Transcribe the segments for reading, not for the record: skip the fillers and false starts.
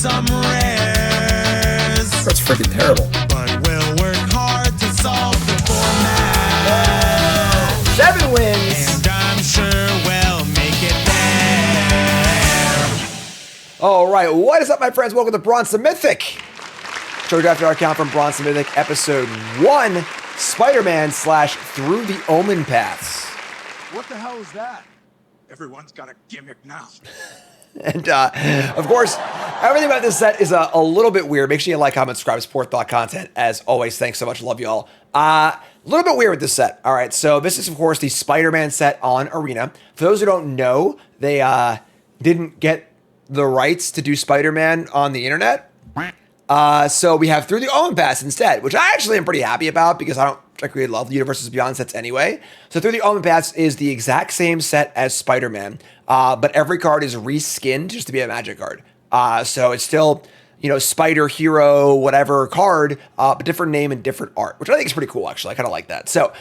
some rares. That's freaking terrible. But we'll work hard to solve the format. 7 wins. And I'm sure we'll make it there. All right, what is up, my friends? Welcome to Bronze To Mythic. Show draft our account from Bronze To Mythic, episode 1, Spiderman / Through The Omenpaths. What the hell is that? Everyone's got a gimmick now. And, of course, everything about this set is a little bit weird. Make sure you like, comment, subscribe, support thought content. As always, thanks so much. Love you all. A little bit weird with this set. All right, so this is, of course, the Spider-Man set on Arena. For those who don't know, they didn't get the rights to do Spider-Man on the internet. So we have Through The Omenpaths instead, which I actually am pretty happy about because I don't particularly love the Universes Beyond sets anyway. So Through The Omenpaths is the exact same set as Spider-Man, but every card is reskinned just to be a Magic card. So it's still, you know, Spider, Hero, whatever card, but different name and different art, which I think is pretty cool, actually. I kind of like that. So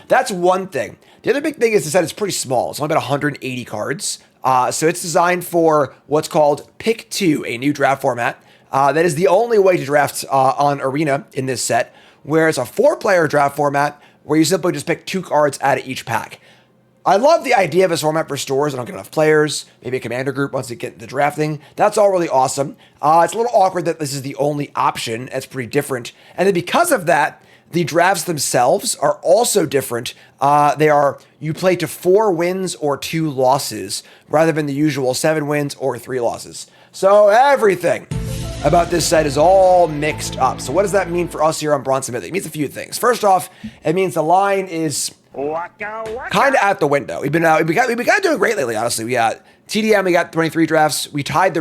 that's one thing. The other big thing is the set is pretty small. It's only about 180 cards. So it's designed for what's called Pick 2, a new draft format. That is the only way to draft on Arena in this set, where it's a 4-player draft format where you simply just pick 2 cards out of each pack. I love the idea of this format for stores that don't get enough players, maybe a commander group wants to get into drafting. That's all really awesome. It's a little awkward that this is the only option. It's pretty different. And then because of that, the drafts themselves are also different. You play to 4 wins or 2 losses, rather than the usual 7 wins or 3 losses. So everything about this set is all mixed up. So what does that mean for us here on Bronze To Mythic? It means a few things. First off, it means the line is kind of out the window. We've been kind of doing great lately, honestly. We got TDM, we got 23 drafts. We tied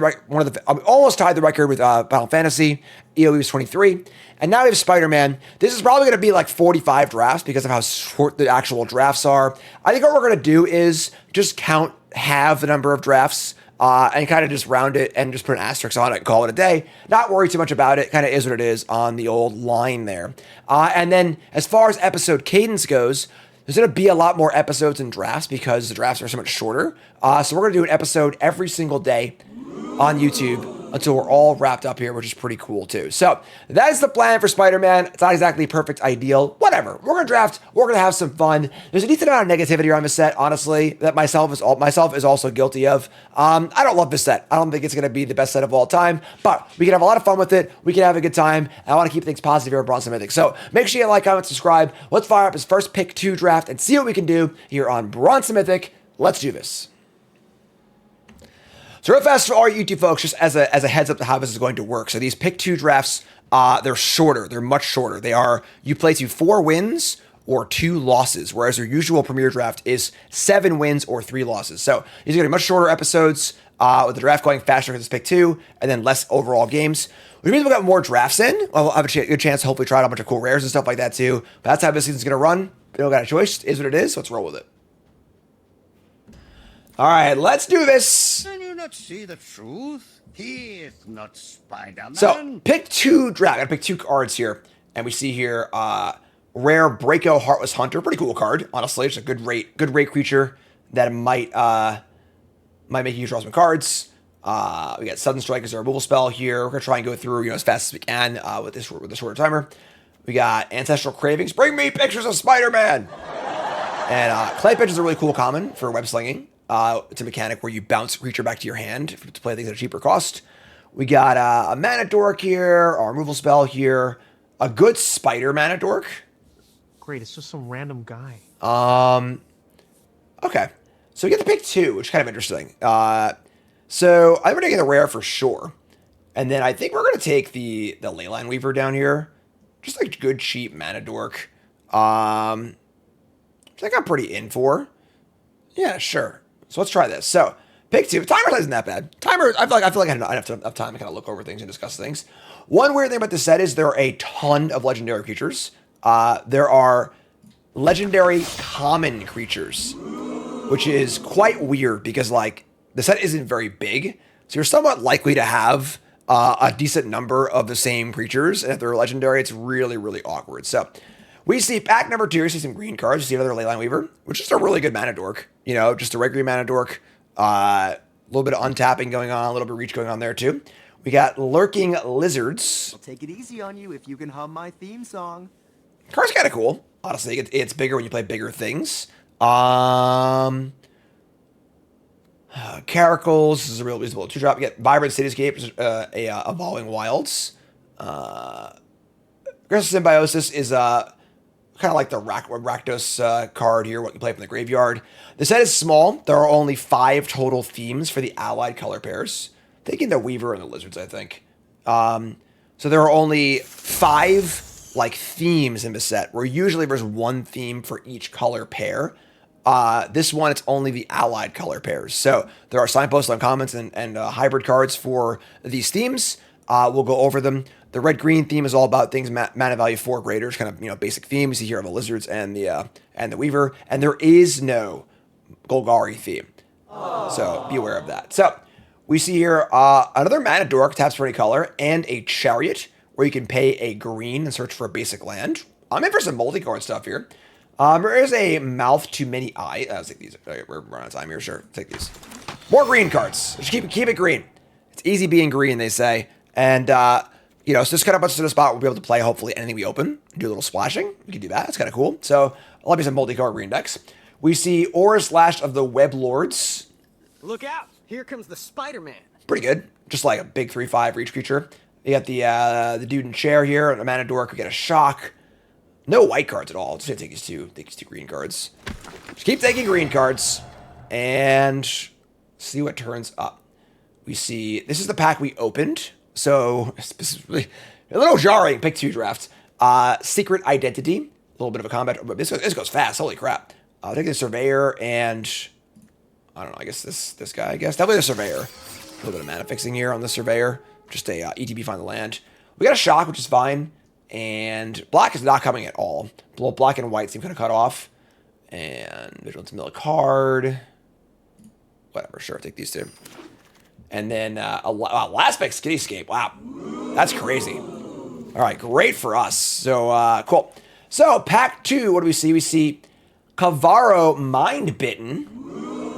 almost tied the record with Final Fantasy. EOE was 23. And now we have Spider-Man. This is probably going to be like 45 drafts because of how short the actual drafts are. I think what we're going to do is just count half the number of drafts and kind of just round it and just put an asterisk on it and call it a day. Not worry too much about it. Kind of is what it is on the old line there. And then as far as episode cadence goes, there's going to be a lot more episodes and drafts because the drafts are so much shorter. So we're going to do an episode every single day on YouTube until we're all wrapped up here, which is pretty cool too. So that is the plan for Spider-Man. It's not exactly perfect, ideal, whatever. We're gonna draft. We're gonna have some fun. There's a decent amount of negativity around this set, honestly, that myself is also guilty of. I don't love this set. I don't think it's gonna be the best set of all time, but we can have a lot of fun with it. We can have a good time. And I want to keep things positive here at Bronze To Mythic. So make sure you like, comment, subscribe. Let's fire up his first Pick 2 draft and see what we can do here on Bronze To Mythic. Let's do this. So real fast for all you YouTube folks, just as a heads up to how this is going to work. So these Pick 2 drafts, they're shorter. They're much shorter. You play to 4 wins or 2 losses, whereas your usual Premier draft is 7 wins or 3 losses. So these are going to be much shorter episodes with the draft going faster because it's Pick 2 and then less overall games. Which means we've got more drafts in. I'll have a good chance to hopefully try out a bunch of cool rares and stuff like that too. But that's how this season's going to run. We don't got a choice. It is what it is. So let's roll with it. All right, let's do this. Can you not see the truth? He is not Spider-Man. So, pick 2 draft. I gotta pick 2 cards here. And we see here, rare Breako Heartless Hunter. Pretty cool card, honestly. It's a good rate creature that might make you draw some cards. We got Sudden Strike as our removal spell here. We're gonna try and go through as fast as we can with this shorter timer. We got Ancestral Cravings. Bring me pictures of Spider-Man. And Clay Pitch is a really cool common for web-slinging. It's a mechanic where you bounce a creature back to your hand to play things at a cheaper cost. We got a Mana Dork here, a removal spell here, a good Spider Mana Dork. Great, it's just some random guy. Okay. So we get to pick 2, which is kind of interesting. So I'm going to get the rare for sure. And then I think we're going to take the Leyline Weaver down here. Just like good, cheap Mana Dork. Which I think I'm pretty in for. Yeah, sure. So let's try this. So, pick 2. Timer isn't that bad. Timer, I feel like I have enough time to kind of look over things and discuss things. One weird thing about this set is there are a ton of legendary creatures. There are legendary common creatures, which is quite weird because, like, the set isn't very big. So you're somewhat likely to have a decent number of the same creatures. And if they're legendary, it's really, really awkward. So, we see pack number 2, you see some green cards, you see another Leyline Weaver, which is a really good Mana Dork. You know, just a regular Mana Dork. little bit of untapping going on, a little bit of reach going on there too. We got Lurking Lizards. I'll take it easy on you if you can hum my theme song. Card's kind of cool. Honestly, it's bigger when you play bigger things. Caracals, this is a real usable 2-drop. You get Vibrant Cityscape, which is Evolving Wilds. Aggressive Symbiosis is kind of like the Rakdos card here, what you play from the graveyard. The set is small. There are only 5 total themes for the allied color pairs. Taking the Weaver and the Lizards, I think. So there are only 5 like themes in the set, where usually there's 1 theme for each color pair. This one, it's only the allied color pairs. So there are signposts, uncommons, and hybrid cards for these themes. We'll go over them. The red-green theme is all about things mana value 4 greater, kind of basic theme. You see here of the Lizards and the Weaver, and there is no Golgari theme. So be aware of that. So we see here another Mana Dork, taps for any color, and a Chariot, where you can pay a green and search for a basic land. I'm in for some multi-card stuff here. There is a Mouth to Many Eyes. Let's take these. We're running out of time here. Sure, take these. More green cards. Just keep it green. It's easy being green, they say. And so this kind of puts us in a spot where we'll be able to play hopefully anything we open. Do a little splashing. We can do that. It's kind of cool. So I'll have you some multi-card green decks. We see Aura Slash of the Web Lords. Look out! Here comes the Spiderman. Pretty good. Just like a big 3/5 for each creature. You got the dude in chair here, a Mana Dork. We get a Shock. No white cards at all. Just gonna take these two green cards. Just keep taking green cards and see what turns up. We see this is the pack we opened, so specifically a little jarring. Pick 2 drafts. Secret Identity, a little bit of a combat. But this goes fast. Holy crap! I'll take the Surveyor and I don't know. I guess this guy. I guess definitely the Surveyor. A little bit of mana fixing here on the Surveyor. Just a ETB find the land. We got a Shock, which is fine. And black is not coming at all. Black and white seem kind of cut off. And Vigilance Mill card. Whatever, sure, take these 2. And then last pick, Skityscape. Wow, that's crazy. All right, great for us. So, cool. So, pack 2, what do we see? We see Kavaro Mindbitten.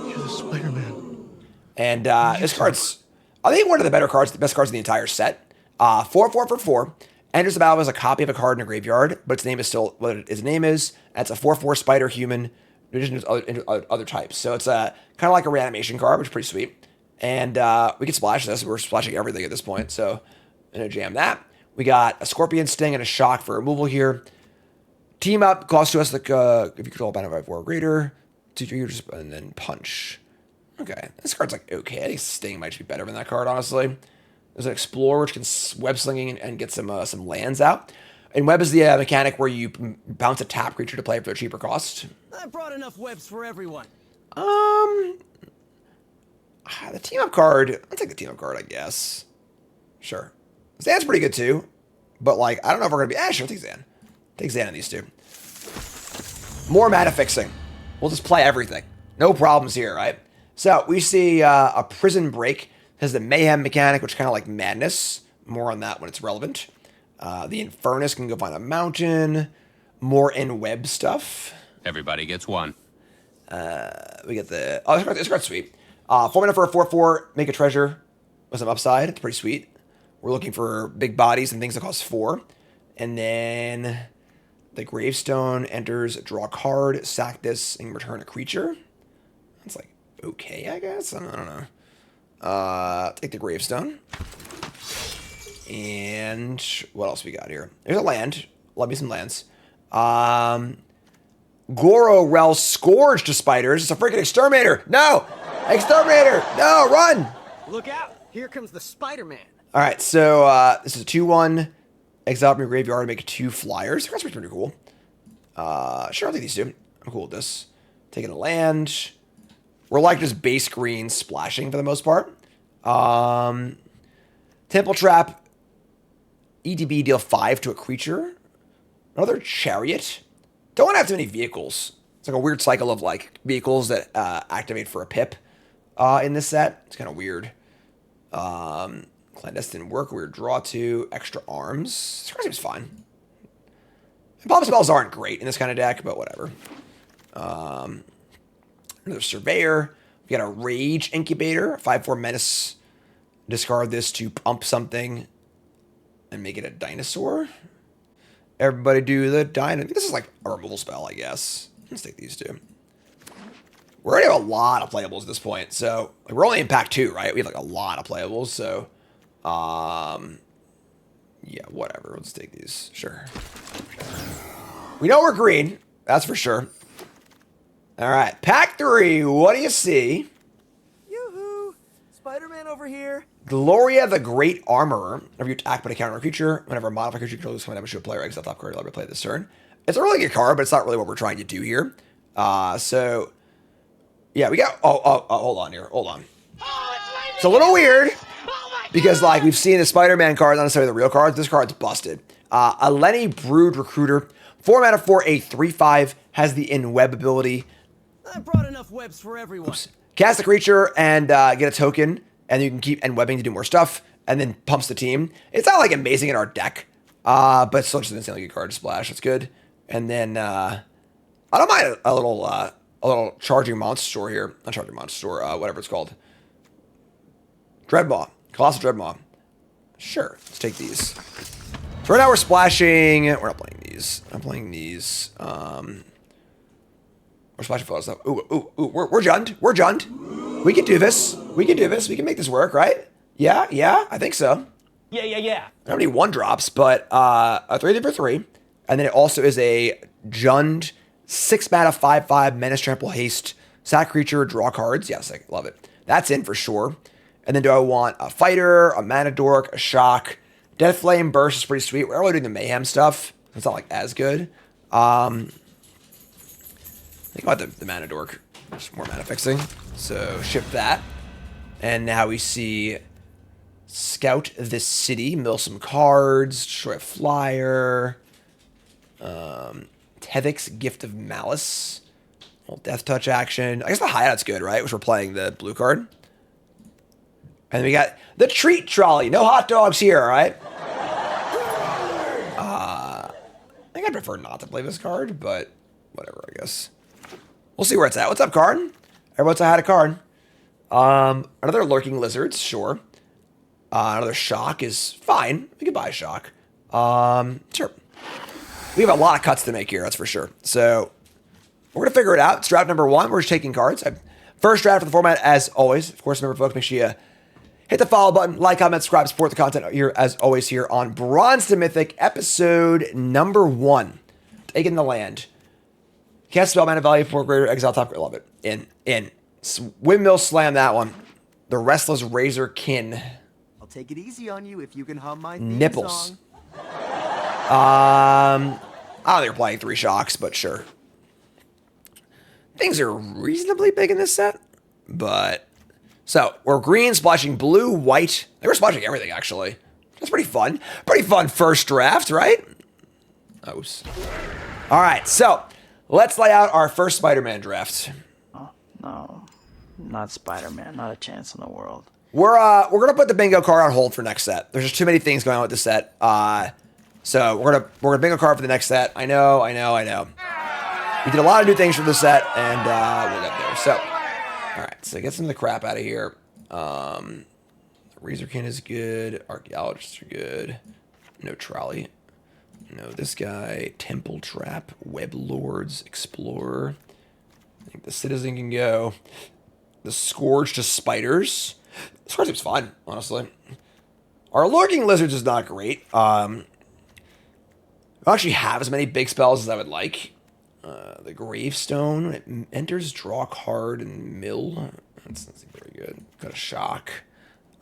You're the Spider-Man. And this card's, I think, one of the better cards, the best cards in the entire set. 4/4 for 4. Enters the battle as a copy of a card in a graveyard, but its name is still what its name is. That's a 4/4 spider human, in addition to other types. So it's kind of like a reanimation card, which is pretty sweet. And we can splash this. We're splashing everything at this point, so I'm going to jam that. We got a Scorpion Sting and a Shock for removal here. Team up, cost to us if you control a mana by 4 or greater, 2 triggers, and then punch. Okay, this card's like okay. I think Sting might be better than that card, honestly. There's an Explorer, which can web-slinging and get some lands out. And web is the mechanic where you bounce a tap creature to play for a cheaper cost. I brought enough webs for everyone. The team-up card, I'll take the team-up card, I guess. Sure. Zan's pretty good, too. But, like, I don't know if we're going to be... sure, take Zan. Take Zan on these 2. More mana fixing. We'll just play everything. No problems here, right? So, we see a Prison Break. Has the Mayhem mechanic, which is kind of like Madness. More on that when it's relevant. The Infernus can go find a mountain. More in web stuff. Everybody gets 1. We get the... Oh, this card's sweet. 4 mana for a 4/4. Make a treasure with some upside. It's pretty sweet. We're looking for big bodies and things that cost 4. And then the Gravestone enters, draw a card, sack this, and return a creature. That's like okay, I guess. I don't know. Take the Gravestone. And what else we got here? There's a land. Love me some lands. Goro Rel Scourge to Spiders. It's a freaking Exterminator. No! Exterminator! No, run! Look out! Here comes the Spider-Man. All right, so this is a 2/1. Exile from your graveyard to make 2 flyers. That's pretty cool. Sure, I'll take these 2. I'm cool with this. Taking a land. We're like just base green splashing for the most part. Temple Trap. EDB deal 5 to a creature. Another Chariot. Don't want to have too many vehicles. It's like a weird cycle of like vehicles that activate for a pip in this set. It's kind of weird. Clandestine Work, weird draw 2, extra arms. This card seems fine. Bomb spells aren't great in this kind of deck, but whatever. Another Surveyor. We got a Rage Incubator, 5/4 Menace. Discard this to pump something and make it a dinosaur. Everybody do the dino. This is like a removal spell, I guess. Let's take these two. We already have a lot of playables at this point, so like, we're only in pack 2, right? We have like a lot of playables, so yeah, whatever. Let's take these. Sure. We know we're green, that's for sure. All right, pack 3. What do you see? Yoo-hoo! Spider-Man over here. Gloria the Great Armorer. Whenever you attack but encounter a creature, whenever a modifier creature controls when damage to a player, exile top card, let me play this turn. It's a really good card, but it's not really what we're trying to do here. So yeah, we got. Hold on here. Hold on. It's a little weird because like we've seen the Spider-Man cards, not necessarily the real cards. This card's busted. A Lenny Brood Recruiter, 4 mana for a 3/5, has the in-web ability. I brought enough webs for everyone. Oops. Cast a creature and get a token, and you can keep end-webbing to do more stuff, and then pumps the team. It's not like amazing in our deck, but it's still just an insanely good card to splash. That's good. And then I don't mind a little charging monster store here. Not charging monster store, whatever it's called. Dreadmaw. Colossal Dreadmaw. Sure, let's take these. So right now we're splashing. We're not playing these. I'm playing these. We're splashing photos stuff. Ooh, we're junned. We're junned. We can do this. We can do this. We can make this work, right? Yeah, I think so. Yeah. I don't need 1-drops, but a 3 for 3. And then it also is a junned 6 mana 5/5 menace trample haste. Sack creature, draw cards. Yes, I love it. That's in for sure. And then do I want a fighter, a mana dork, a shock? Death Flame Burst is pretty sweet. We're already doing the mayhem stuff. It's not like as good. Think about the mana dork. Just more mana fixing. So ship that. And now we see Scout the City, mill some cards, destroy a flyer. Tethic's Gift of Malice. Little Death Touch action. I guess the hideout's good, right? Which we're playing the blue card. And then we got the Treat Trolley. No hot dogs here, all right? I think I'd prefer not to play this card, but whatever, I guess. We'll see where it's at. What's up, card? Everyone's had a card. Another Lurking Lizards, sure. Another Shock is fine. We can buy a Shock. Sure. We have a lot of cuts to make here, that's for sure. So we're going to figure it out. It's draft number 1. We're just taking cards. First draft for the format, as always. Of course, remember, folks, make sure you hit the follow button, like, comment, subscribe, support the content here, as always, here on Bronze to Mythic, episode number 1. Taking the land. Cast spell, mana value, 4 greater, exile top. I love it. In. Windmill slam that one. The Restless Razorkin. I'll take it easy on you if you can hum my theme Nipples. song. I don't think we're playing 3 shocks, but sure. Things are reasonably big in this set, but... So, we're green, splashing blue, white. I think we're splashing everything, actually. That's pretty fun. Pretty fun first draft, right? Oops. All right, so let's lay out our first Spider-Man draft. Oh, no, not Spider-Man. Not a chance in the world. We're gonna put the bingo card on hold for next set. There's just too many things going on with this set. So we're gonna bingo card for the next set. I know. We did a lot of new things for this set, and we'll get there. So, all right. So get some of the crap out of here. Razorkin is good. Archaeologists are good. No trolley. No, this guy. Temple Trap. Web Lords. Explorer. I think the Citizen can go. The Scourge to Spiders. This card seems fine, honestly. Our Lurking Lizards is not great. I don't actually have as many big spells as I would like. The Gravestone. It enters, draw a card, and mill. That's not very good. Got a shock.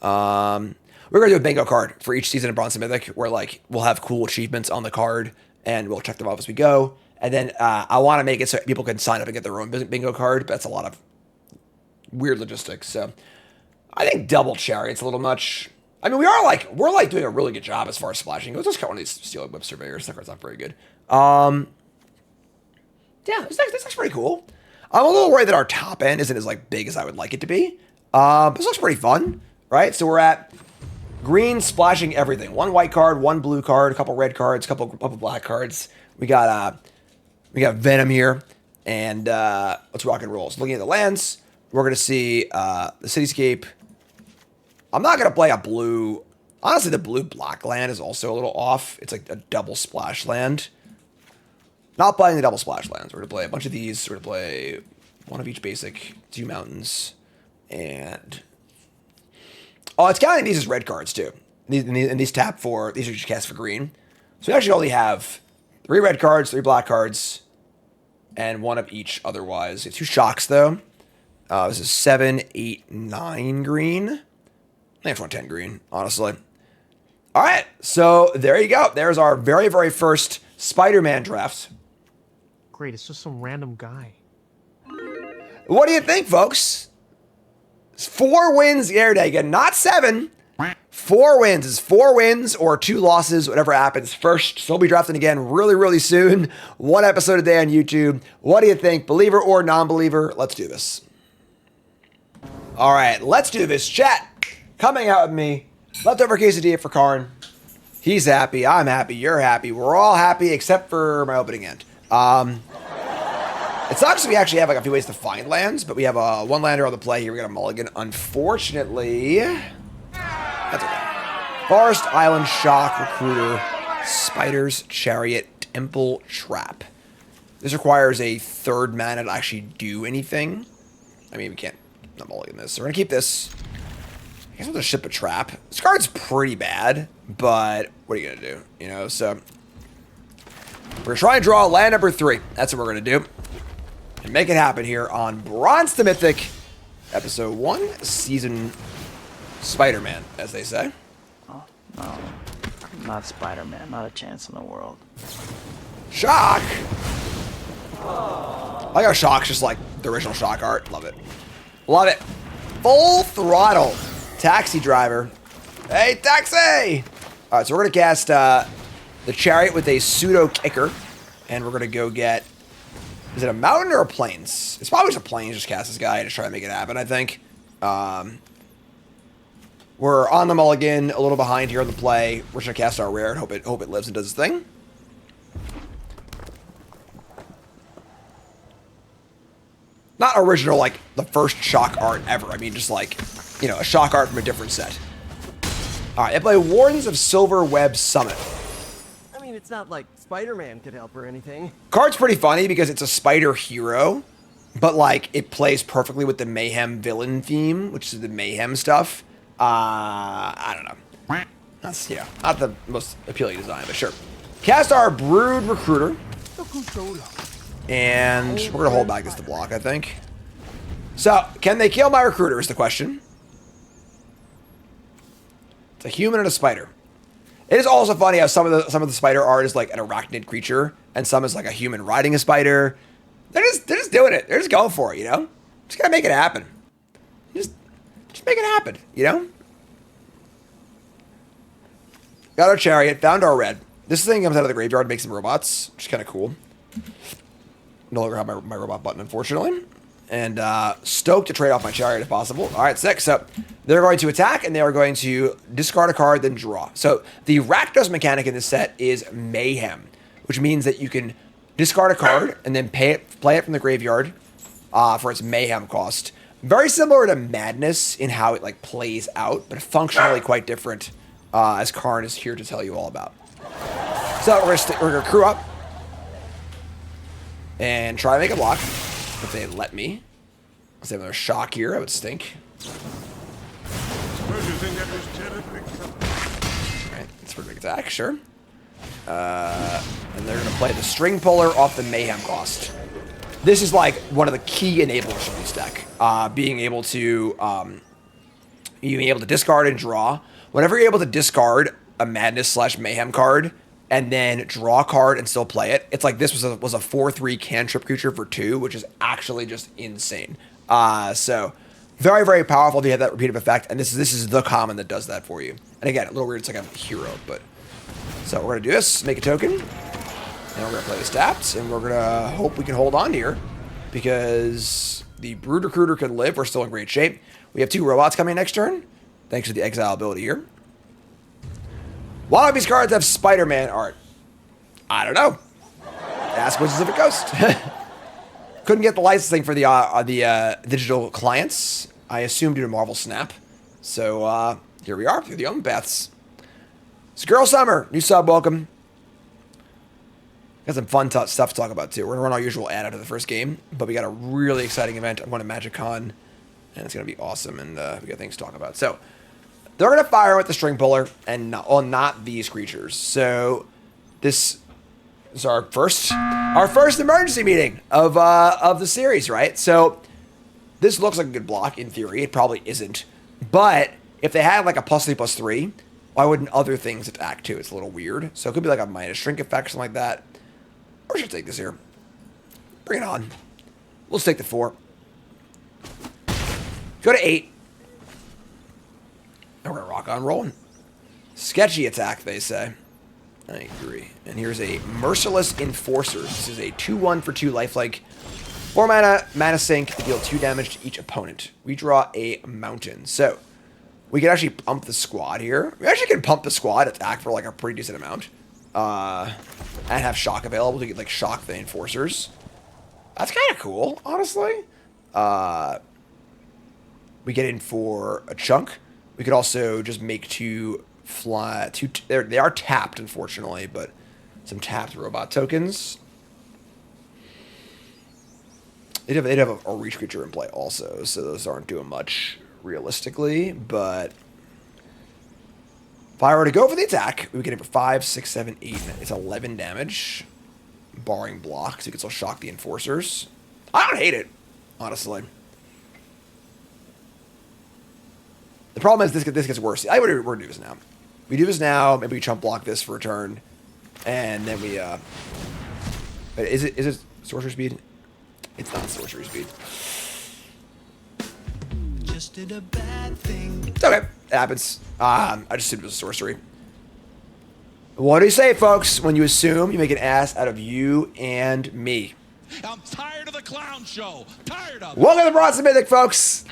We're going to do a bingo card for each season of Bronze to Mythic, where like we'll have cool achievements on the card, and we'll check them off as we go. And then I want to make it so people can sign up and get their own bingo card, but that's a lot of weird logistics. So I think double Chariot's a little much. I mean, we're doing a really good job as far as splashing goes. Let's cut one of these Steel Web Surveyors. That card's not very good. Yeah, this looks pretty cool. I'm a little worried that our top end isn't as like big as I would like it to be. This looks pretty fun, right? So we're at green splashing everything. 1 white card, 1 blue card, a couple red cards, a couple black cards. We got Venom here, and let's rock and roll. So looking at the lands, We're going to see the Cityscape. I'm not going to play a blue. Honestly, the blue-black land is also a little off. It's like a double splash land. Not playing the double splash lands. We're going to play a bunch of these. We're going to play one of each basic, 2 mountains, and... Oh, it's counting these as red cards, too. And these tap for... These are just cast for green. So we actually only have 3 red cards, 3 black cards, and 1 of each otherwise. It's 2 shocks, though. This is 7, 8, 9 green. I just want 10 green, honestly. All right, so there you go. There's our very, very first Spider-Man draft. Great, it's just some random guy. What do you think, folks? It's 4 wins here today. Again, not 7. 4 wins. It's 4 wins or 2 losses, whatever happens first. So we'll be drafting again really, really soon. 1 episode a day on YouTube. What do you think? Believer or non-believer? Let's do this. All right, let's do this. Chat, coming out with me. Leftover quesadilla for Karn. He's happy. I'm happy. You're happy. We're all happy except for my opening end. It sucks we actually have like a few ways to find lands, but we have a 1-lander on the play here. We got a mulligan. Unfortunately, that's okay. Forest, Island, Shock, Recruiter, Spiders, Chariot, Temple, Trap. This requires a 3rd mana to actually do anything. I mean, we can't not mulligan this. So we're going to keep this. I guess we'll just ship a Trap. This card's pretty bad, but what are you going to do? You know, so we're going to try and draw land number 3. That's what we're going to do. And make it happen here on Bronze to Mythic, Episode 1, Season Spider-Man, as they say. Oh, no. Not Spider-Man. Not a chance in the world. Shock! I like how Shock's just like the original Shock art. Love it. Love it. Full throttle. Taxi driver. Hey, taxi! All right, so we're going to cast the Chariot with a pseudo kicker. And we're going to go get... Is it a mountain or a plains? It's probably just a plains. Just cast this guy and just try to make it happen, I think. We're on the mulligan, a little behind here on the play. We're just going to cast our rare and hope it lives and does its thing. Not original, like, the first Shock art ever. I mean, just like, you know, a Shock art from a different set. All right, I play Wardens of Silver Web Summit. I mean, it's not like Spider-Man could help or anything. Card's pretty funny because it's a spider hero, but, like, it plays perfectly with the Mayhem villain theme, which is the Mayhem stuff. I don't know. That's, yeah, not the most appealing design, but sure. Cast our Brood Recruiter. And we're going to hold back this to block, I think. So, can they kill my Recruiter is the question. It's a human and a spider. It is also funny how some of the spider art is like an arachnid creature, and some is like a human riding a spider. They're just doing it. They're just going for it, you know? Just gotta make it happen. Just make it happen, you know? Got our Chariot, found our red. This thing comes out of the graveyard, makes some robots, which is kind of cool. No longer have my robot button, unfortunately. And stoked to trade off my Chariot if possible. All right, 6. So they're going to attack, and they are going to discard a card, then draw. So the Rakdos mechanic in this set is Mayhem, which means that you can discard a card and then play it from the graveyard for its Mayhem cost. Very similar to Madness in how it like plays out, but functionally quite different, as Karn is here to tell you all about. So we're gonna crew up and try to make a block if they let me. Let's have another Shock here. That would stink. Suppose you think that was terribly clever. All right, it's for a big attack, sure. And they're gonna play the String Puller off the Mayhem cost. This is like one of the key enablers of this deck. Being able to discard and draw. Whenever you're able to discard a Madness/Mayhem card and then draw a card and still play it, it's like this was a 4/3 cantrip creature for 2, which is actually just insane. So very, very powerful to have that repeative effect, and this is the common that does that for you. And again, a little weird, it's like a hero, but so we're gonna do this, make a token, and we're gonna play this tapped, and we're gonna hope we can hold on here because the Brood Recruiter can live. We're still in great shape. We have 2 robots coming next turn, thanks to the exile ability here. One of these cards have Spider-Man art. I don't know. Ask Wizards of a Ghost. Couldn't get the licensing for the digital clients. I assume due to Marvel Snap. So here we are through the Omenpaths. It's Girl Summer, new sub, welcome. Got some fun stuff to talk about too. We're gonna run our usual ad after the first game, but we got a really exciting event. I'm going to MagicCon, and it's gonna be awesome, and we got things to talk about. So they're gonna fire with the string puller, and not these creatures. So this is our first emergency meeting of the series, right? So this looks like a good block in theory. It probably isn't, but if they had like a +3/+3, why wouldn't other things attack too? It's a little weird. So it could be like a minus shrink effect or something like that. Or should I take this here? Bring it on. We'll take the 4. Go to 8. And we're gonna rock on rolling. Sketchy attack, they say. I agree. And here's a Merciless Enforcer. This is a 2/1 for 2 lifelink. 4 mana sink to deal 2 damage to each opponent. We draw a mountain. So we can actually pump the squad here. We actually can pump the squad attack for like a pretty decent amount. And have shock available to get like shock the enforcers. That's kind of cool, honestly. We get in for a chunk. We could also just make 2 fly. They are tapped, unfortunately, but some tapped robot tokens. They'd have a reach creature in play also, so those aren't doing much realistically, but if I were to go for the attack, we get it for 5, 6, 7, 8. It's 11 damage, barring blocks. You can still shock the enforcers. I don't hate it, honestly. The problem is this gets worse. We're gonna do this now. We do this now. Maybe we chump block this for a turn, and then we. Is it sorcery speed? It's not sorcery speed. Just did a bad thing. It's okay. It happens. I just assumed it was sorcery. What do you say, folks? When you assume, you make an ass out of you and me. I'm tired of the clown show. Tired of it. Welcome to Bronze To Mythic, folks.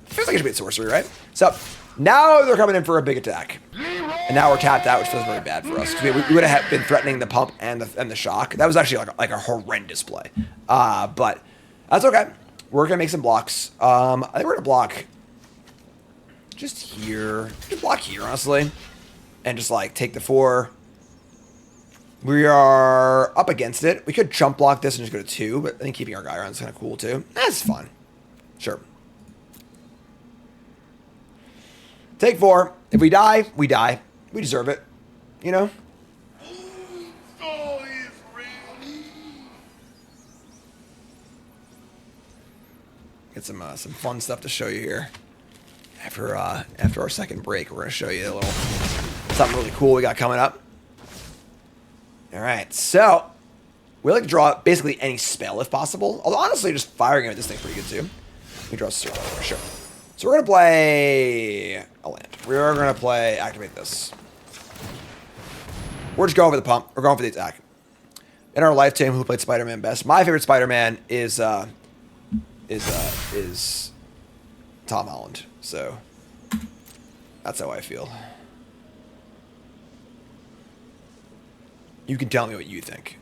Feels like it should be a sorcery, right? So now they're coming in for a big attack, and now we're tapped out, which feels very bad for us. We would have been threatening the pump and the shock. That was actually like a horrendous play, but that's okay. We're gonna make some blocks. I think we're gonna block just here. Just block here, honestly, and just like take the 4. We are up against it. We could jump block this and just go to 2, but I think keeping our guy around is kind of cool too. That's fun. Sure. Take 4. If we die, we die. We deserve it. You know? Get some fun stuff to show you here. After our second break, we're going to show you a little something really cool we got coming up. All right, so we like to draw basically any spell if possible. Although honestly, just firing at this thing's pretty good too. We draw a circle for sure. So we're gonna play a land. We're gonna play activate this. We're just going for the pump. We're going for the attack. In our lifetime, who played Spider-Man best? My favorite Spider-Man is Tom Holland. So that's how I feel. You can tell me what you think.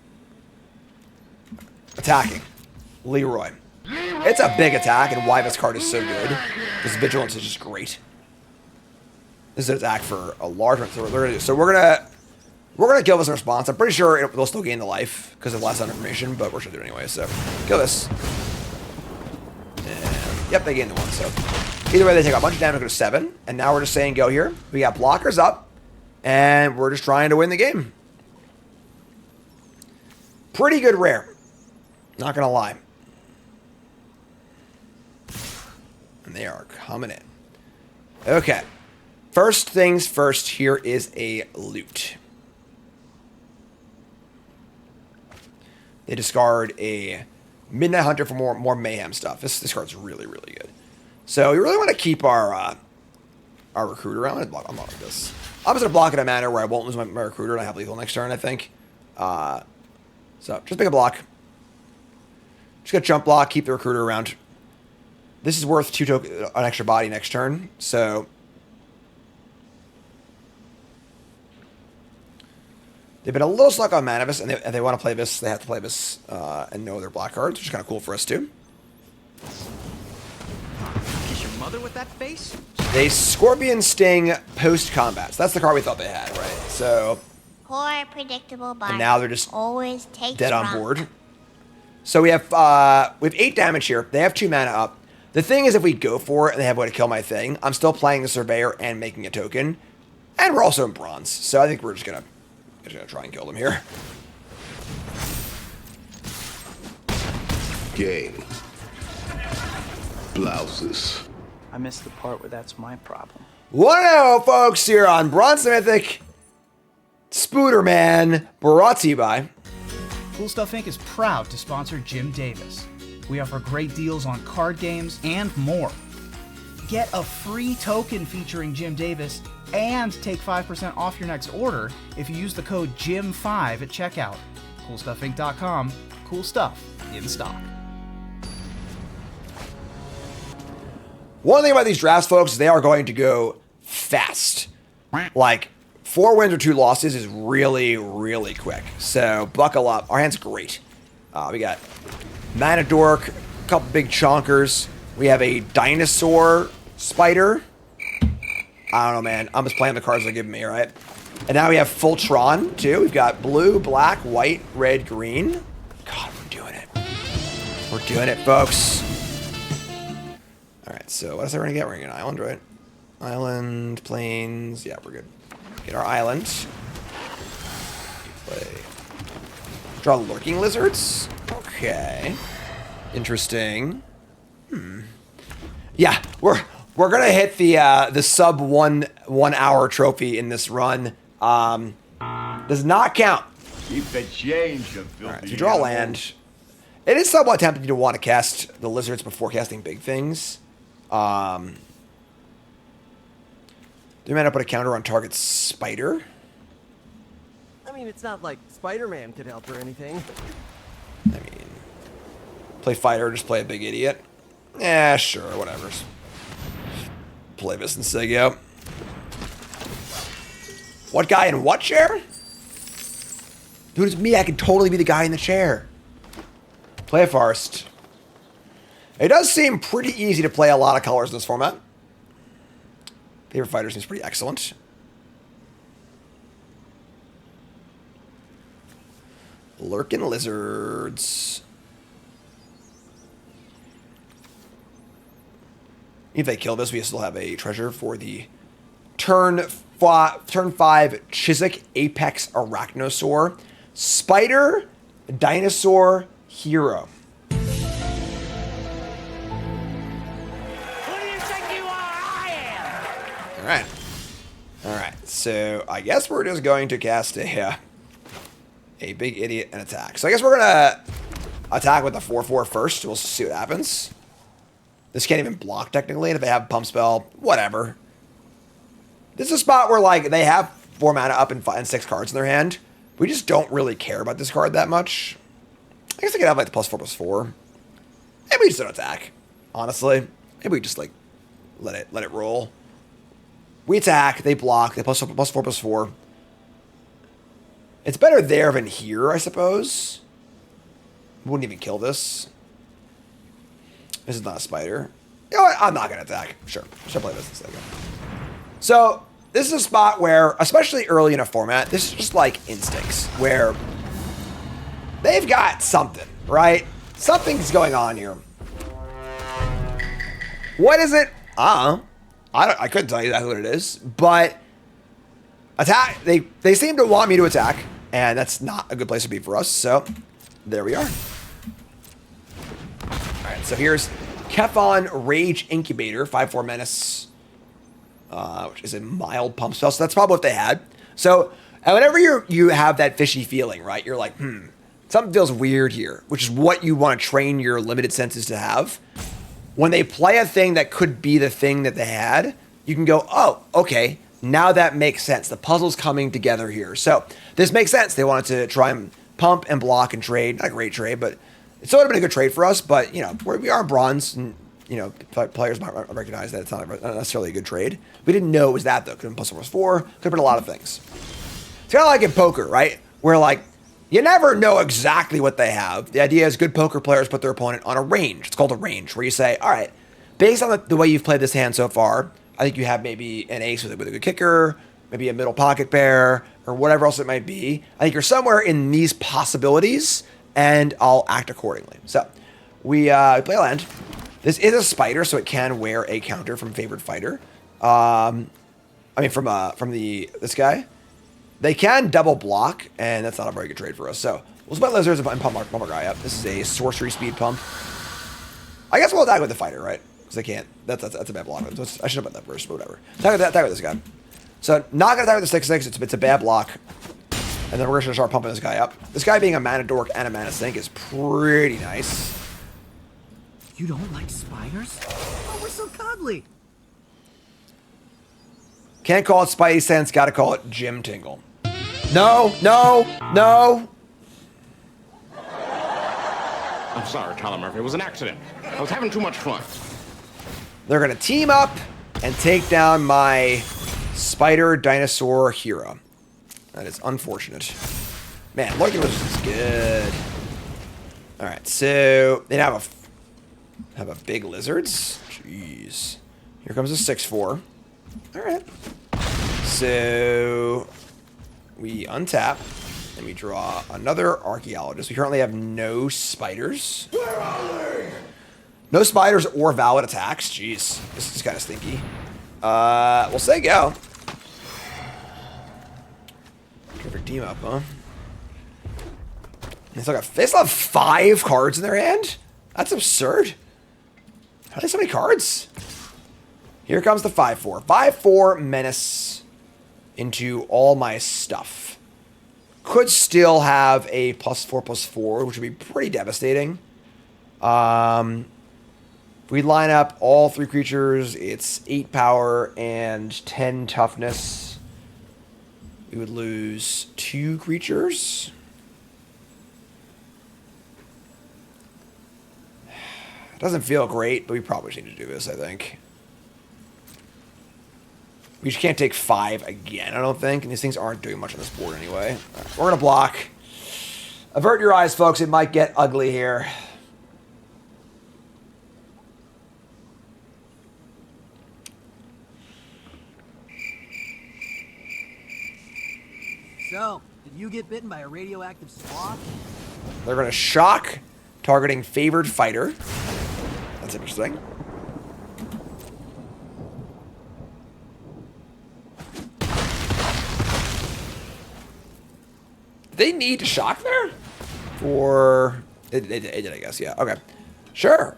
Attacking. Leroy. It's a big attack, and why this card is so good. Because Vigilance is just great. This is an attack for a large one. So we're gonna kill this in response. I'm pretty sure they'll still gain the life because of last information, but we're just gonna do it anyway. So kill this. And yep, they gained the 1. So either way, they take a bunch of damage, go to 7, and now we're just saying go here. We got blockers up, and we're just trying to win the game. Pretty good rare. Not gonna lie. And they are coming in. Okay. First things first, here is a loot. They discard a Midnight Hunter for more mayhem stuff. This card's really, really good. So we really want to keep our recruiter around. I'm blocking this. I'm just gonna block in a manner where I won't lose my recruiter and I have lethal next turn, I think. So just make a block. Just gonna jump block, keep the recruiter around. This is worth 2 token, an extra body next turn. So They've been a little stuck on Manavis, and they want to play this. They have to play this and know their black cards, which is kind of cool for us too. Kiss your mother with that face? They Scorpion Sting post-combat. So that's the card we thought they had, right? So, Poor predictable bar. and now they're just always takes dead on wrong. board. So we have 8 damage here. They have 2 mana up. The thing is, if we go for it and they have a way to kill my thing, I'm still playing the Surveyor and making a token. And we're also in bronze. So I think we're just gonna try and kill them here. Game. Blouses. I missed the part where that's my problem. 1-0, folks, here on Bronze To Mythic. Spiderman, brought to you by... Cool Stuff Inc. is proud to sponsor Jim Davis. We offer great deals on card games and more. Get a free token featuring Jim Davis and take 5% off your next order if you use the code JIM5 at checkout. CoolStuffInc.com. Cool stuff in stock. One thing about these drafts, folks, is they are going to go fast. Like, 4 wins or 2 losses is really, really quick. So, buckle up. Our hand's great. We got Mana Dork, a couple big chonkers. We have a Dinosaur Spider. I don't know, man. I'm just playing the cards they're giving me, right? And now we have Fultron, too. We've got blue, black, white, red, green. God, we're doing it. We're doing it, folks. Alright, so what else are we going to get? We're going to get an island, right? Island, plains. Yeah, we're good. Get our island. Play. Draw Lurking Lizards. Okay. Interesting. Yeah, we're gonna hit the sub 1 hour trophy in this run. Does not count. Keep the change, you filthy. Alright, so you draw land. It is somewhat tempting to want to cast the lizards before casting big things. Do you might put a counter on target spider? I mean, it's not like Spider-Man could help or anything. I mean, play fighter, just play a big idiot. Yeah, sure, whatever. Play this and say go. What guy in what chair? Dude, it's me. I can totally be the guy in the chair. Play a forest. It does seem pretty easy to play a lot of colors in this format. Favorite fighter seems pretty excellent. Lurking Lizards. If they kill this, we still have a treasure for the turn 5 Chiswick Apex Arachnosaur. Spider Dinosaur Hero. Who do you think you are? I am! Alright. Alright, so I guess we're just going to cast a big idiot and attack. So I guess we're gonna attack with the 4/4 first. We'll see what happens. This can't even block technically, and if they have pump spell, whatever. This is a spot where like they have 4 mana up and 6 cards in their hand. We just don't really care about this card that much. I guess I could have like the +4/+4. Maybe we just don't attack. Honestly, maybe we just like let it roll. We attack, they block, they +4/+4. It's better there than here, I suppose. Wouldn't even kill this. This is not a spider. You know what? I'm not going to attack. Sure. Should play this instead. So, this is a spot where, especially early in a format, this is just like instincts, where they've got something, right? Something's going on here. What is it? I couldn't tell you exactly what it is, but attack. They seem to want me to attack, and that's not a good place to be for us, so there we are. Alright, so here's Kefon Rage Incubator, 5/4 Menace, which is a mild pump spell, so that's probably what they had. So, and whenever you have that fishy feeling, right, you're like, something feels weird here, which is what you want to train your limited senses to have. When they play a thing that could be the thing that they had, you can go, oh, okay, now that makes sense. The puzzle's coming together here. So, this makes sense. They wanted to try and pump and block and trade. Not a great trade, but it still would have been a good trade for us, but, you know, we are in bronze, and, you know, players might recognize that it's not necessarily a good trade. We didn't know it was that, though. Could have been +4/+4. Could have been a lot of things. It's kind of like in poker, right? where like you never know exactly what they have. The idea is good poker players put their opponent on a range. It's called a range, where you say, all right, based on the way you've played this hand so far, I think you have maybe an ace with a good kicker, maybe a middle pocket pair, or whatever else it might be. I think you're somewhere in these possibilities, and I'll act accordingly. So we play a land. This is a spider, so it can wear a counter from favored fighter. I mean, from this guy. They can double block, and that's not a very good trade for us. So we'll spend lizards and pump our guy up. This is a sorcery speed pump. I guess we'll attack with the fighter, right? Because they can't. That's a bad block. I should have put that first, but whatever. Attack with this guy. So not gonna attack with the 6/6. It's a bad block. And then we're gonna start pumping this guy up. This guy being a mana dork and a mana sink is pretty nice. You don't like spiders? Oh, we're so cuddly. Can't call it Spidey Sense, gotta call it Jim Tingle. No, no, no. I'm sorry, Tyler Murphy. It was an accident. I was having too much fun. They're gonna team up and take down my spider dinosaur hero. That is unfortunate. Man, Lord Lizards is good. Alright, so they have a big lizards. Jeez. Here comes a 6/4. Alright. So we untap and we draw another archaeologist. We currently have no spiders. Where are they? No spiders or valid attacks. Jeez. This is kind of stinky. We'll say go. Perfect team up, huh? They still have 5 cards in their hand? That's absurd. How do they have so many cards? Here comes the 5/4. 5/4 menace into all my stuff. Could still have a +4/+4, which would be pretty devastating. If we line up all 3 creatures, it's 8 power and 10 toughness. We would lose 2 creatures. It doesn't feel great, but we probably need to do this, I think. We just can't take 5 again, I don't think. And these things aren't doing much on this board anyway. Right, we're going to block. Avert your eyes, folks. It might get ugly here. So, did you get bitten by a radioactive sloth? They're going to shock, targeting favored fighter. That's interesting. They need to shock there? For... It did, I guess. Yeah, okay. Sure.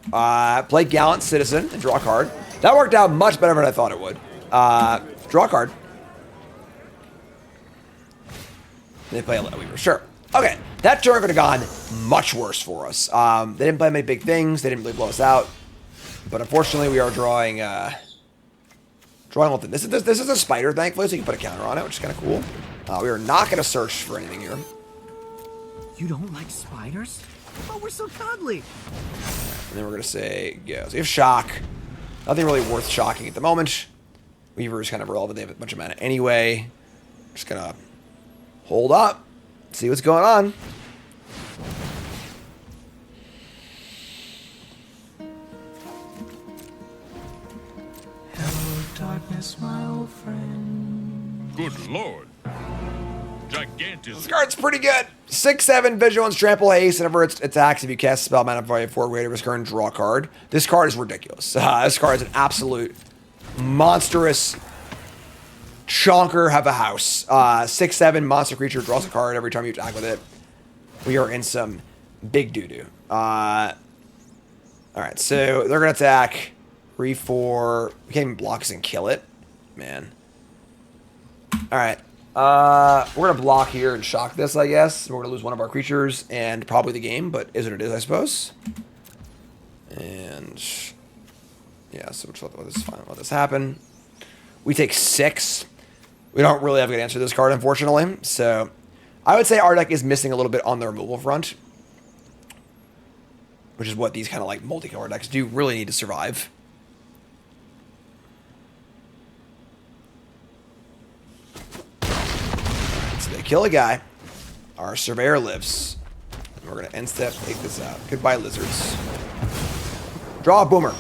Play Gallant Citizen and draw a card. That worked out much better than I thought it would. Draw a card. They play a Weaver. Sure. Okay. That turn could have gone much worse for us. They didn't play many big things. They didn't really blow us out. But unfortunately, we are drawing... drawing one thing. This is a spider, thankfully, so you can put a counter on it, which is kind of cool. We are not going to search for anything here. You don't like spiders? Oh, we're so cuddly. And then we're going to say go. So we have shock. Nothing really worth shocking at the moment. Weaver is kind of irrelevant. They have a bunch of mana anyway. Just going to hold up. See what's going on. Hello, darkness, my old friend. Good lord. Gigantic. This card's pretty good. 6/7 Vigilance, Trample, Haste, and whenever it attacks, if you cast a spell mana for 4 greater of current, draw a card. This card is ridiculous. This card is an absolute monstrous chonker. Have a house. 6/7 monster creature draws a card every time you attack with it. We are in some big doo-doo. Alright, so they're going to attack 3/4. We can't even block us and kill it. Man. Alright. We're going to block here and shock this, I guess. We're going to lose one of our creatures and probably the game, but is what it is, I suppose. And yeah, so we'll let this happen. We take 6. We don't really have a good answer to this card, unfortunately. So I would say our deck is missing a little bit on the removal front, which is what these kind of like multicolor decks do really need to survive. So they kill a guy. Our surveyor lives. And we're gonna end step, take this out. Goodbye, lizards. Draw a boomer.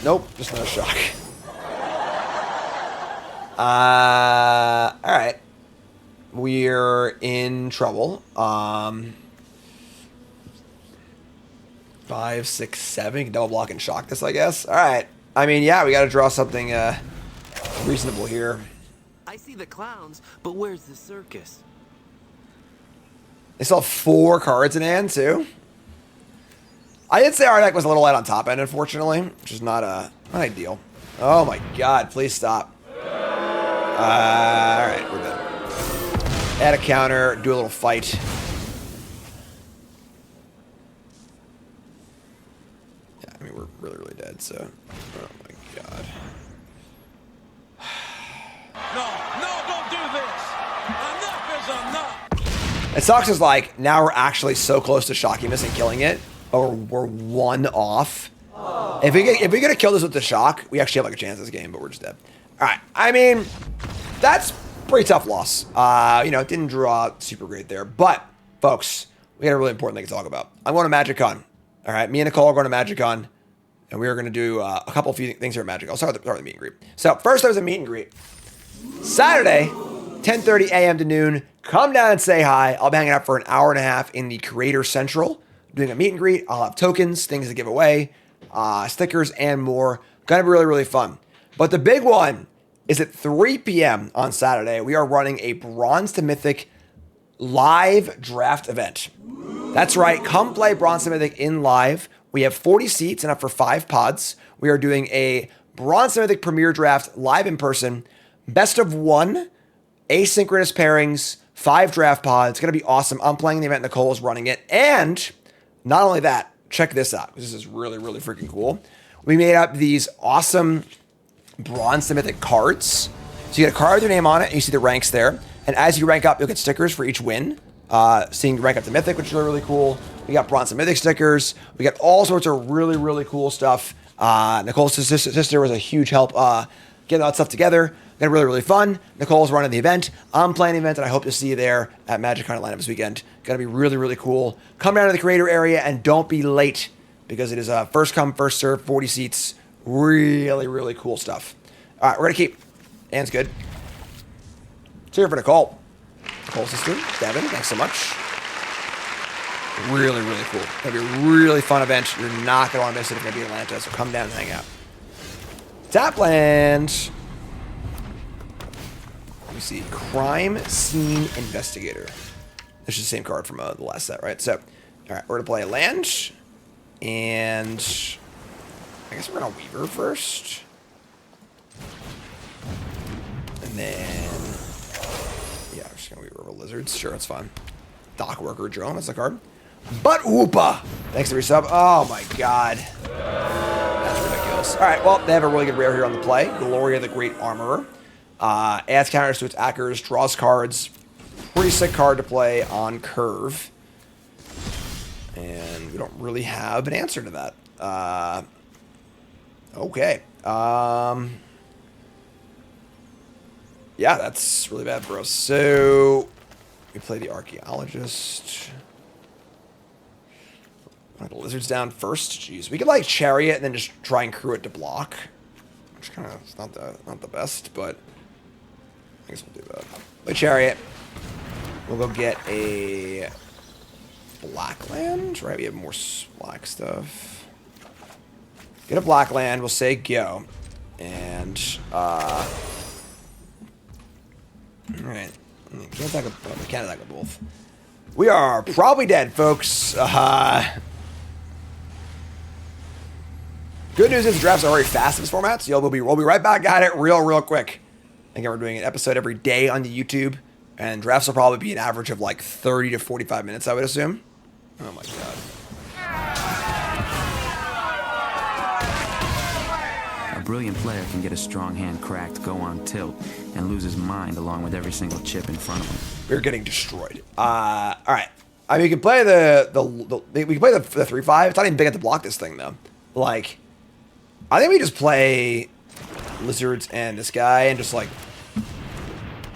Nope, just another shock. Alright. We're in trouble. 5, 6, 7. Double block and shock this, I guess. Alright. I mean, yeah, we gotta draw something reasonable here. I see the clowns, but where's the circus? They still have 4 cards in hand, too. I did say our deck was a little light on top end, unfortunately, which is not ideal. Oh my god, please stop. Alright, we're done. Add a counter, do a little fight. Yeah, I mean, we're really, really dead, so. Oh my god. No, don't do this. Enough is enough. It sucks is like, now we're actually so close to shocking this and killing it, but we're 1 off. If we get to kill this with the shock, we actually have like a chance this game, but we're just dead. Alright, I mean, that's pretty tough loss. You know, it didn't draw super great there, but folks, we got a really important thing to talk about. I'm going to MagicCon. All right, me and Nicole are going to MagicCon, and we are going to do a couple of things here at Magic. I'll start with the meet and greet. So first, there was a meet and greet. Saturday, 10:30 a.m. to noon. Come down and say hi. I'll be hanging out for an hour and a half in the Creator Central, doing a meet and greet. I'll have tokens, things to give away, stickers, and more. Gonna be really, really fun. But the big one is at 3 p.m. on Saturday. We are running a Bronze to Mythic live draft event. That's right. Come play Bronze to Mythic in live. We have 40 seats, enough for 5 pods. We are doing a Bronze to Mythic Premier Draft live in person. Best of 1, asynchronous pairings, 5 draft pods. It's going to be awesome. I'm playing the event. Nicole is running it. And not only that, check this out. This is really, really freaking cool. We made up these awesome Bronze to Mythic cards. So you get a card with your name on it, and you see the ranks there. And as you rank up, you'll get stickers for each win. Seeing rank up to Mythic, which is really, really cool. We got Bronze to Mythic stickers. We got all sorts of really, really cool stuff. Nicole's sister was a huge help getting all that stuff together. Gonna be really, really fun. Nicole's running the event. I'm playing the event, and I hope to see you there at MagicCon Atlanta this weekend. Gonna be really, really cool. Come down to the creator area, and don't be late, because it is first come, first serve, 40 seats. Really, really cool stuff. All right, we're gonna keep. Anne's good. Let's hear it for Nicole. Nicole's sister, Devin, thanks so much. Really, really cool. Gonna be a really fun event. You're not gonna want to miss it if you're gonna be in Atlanta, so come down and hang out. Tapland. Let me see. Crime Scene Investigator. This is the same card from the last set, right? So, all right, we're gonna play a land, and I guess we're gonna Weaver first, and then yeah, I'm just gonna Weaver over Lizards. Sure, that's fine. Dock Worker Drone, that's the card. But Whoopa! Thanks for your sub. Oh my god. That's ridiculous. Alright, well, they have a really good rare here on the play. Gloria the Great Armorer. Adds counters to its ackers, draws cards. Pretty sick card to play on curve. And we don't really have an answer to that. Okay. Yeah, that's really bad for us. So we play the Archaeologist. The Lizards down first. Jeez, we could like Chariot and then just try and crew it to block, which kind of is not the best, but I guess we'll do that. Play Chariot. We'll go get a black land, right? We have more black stuff. Get a black land. We'll say go, and all right. We can't attack both. We are probably dead, folks. Good news is the drafts are very fast in this format, so we'll be right back at it real quick. Again, we're doing an episode every day on the YouTube, and drafts will probably be an average of like 30 to 45 minutes, I would assume. Oh my god. A brilliant player can get a strong hand cracked, go on tilt, and lose his mind along with every single chip in front of him. We're getting destroyed. All right. I mean, we can play the 3/5. It's not even big enough to block this thing though. Like, I think we just play Lizards and this guy and just like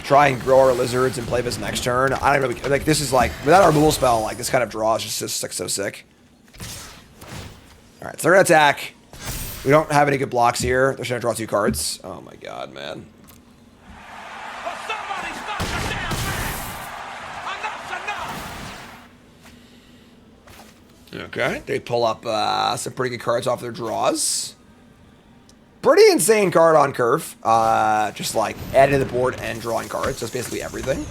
try and grow our lizards and play this next turn. I don't really like. This is like without our removal spell, like this kind of draw is just like so sick. All right, so they're gonna attack. We don't have any good blocks here. They're just gonna draw 2 cards. Oh my god, man. Okay, they pull up some pretty good cards off their draws. Pretty insane card on curve. Just like adding to the board and drawing cards. That's basically everything.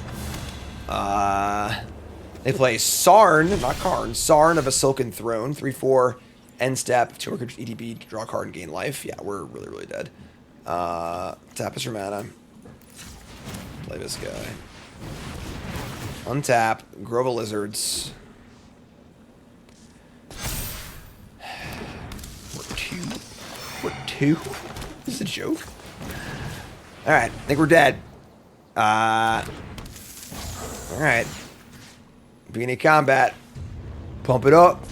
They play Sarn, not Karn, Sarn of a Silken Throne. 3/4, end step, 2 EDB, draw a card and gain life. Yeah, we're really, really dead. Tap us your mana. Play this guy. Untap, Grove of Lizards. We're 2? This is a joke? Alright, I think we're dead. Alright. Beginning of combat. Pump it up.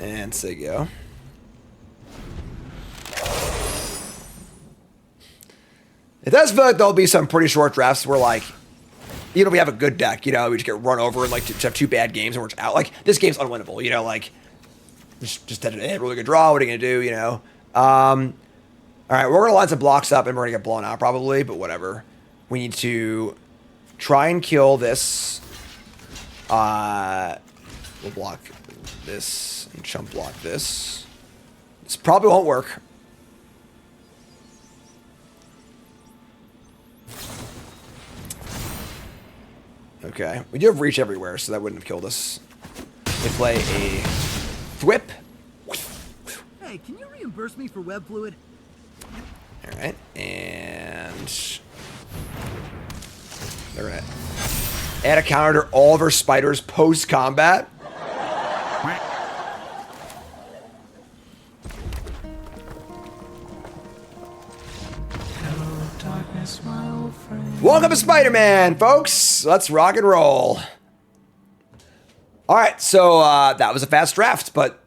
And say go. It does feel like there'll be some pretty short drafts where, like, you know, we have a good deck, you know, we just get run over and, like, just have 2 bad games and we're just out. Like, this game's unwinnable, you know, like, just had a really good draw. What are you going to do, you know? All right, we're going to line some blocks up and we're going to get blown out probably, but whatever. We need to try and kill this. We'll block this and chump block this. This probably won't work. Okay, we do have reach everywhere, so that wouldn't have killed us. They play a Thwip. Hey, can you reimburse me for web fluid? All right, and they're gonna add a counter to all of our spiders post-combat. Welcome to Spider-Man, folks. Let's rock and roll. All right, so that was a fast draft, but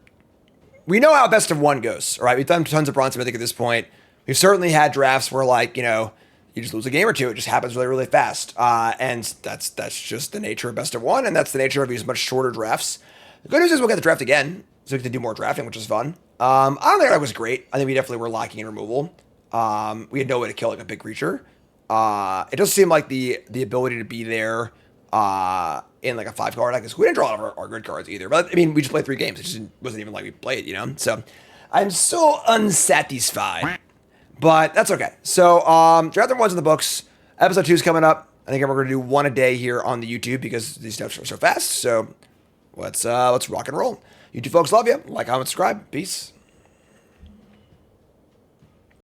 we know how best of 1 goes. All right, we've done tons of Bronze To Mythic at this point. We've certainly had drafts where, like, you know, you just lose a game or 2. It just happens really, really fast. And that's just the nature of best of 1, and that's the nature of these much shorter drafts. The good news is we'll get the draft again, so we can do more drafting, which is fun. I don't think that was great. I think we definitely were lacking in removal. We had no way to kill, like, a big creature. It does seem like the ability to be there in like a 5-card deck. We didn't draw all of our good cards either. But I mean, we just played 3 games. It just wasn't even like we played, you know? So I'm so unsatisfied. But that's okay. So draft number 1's in the books. Episode 2 is coming up. I think we're going to do 1 a day here on the YouTube because these stuff are so fast. So let's rock and roll. You two folks, love you. Like, comment, subscribe. Peace.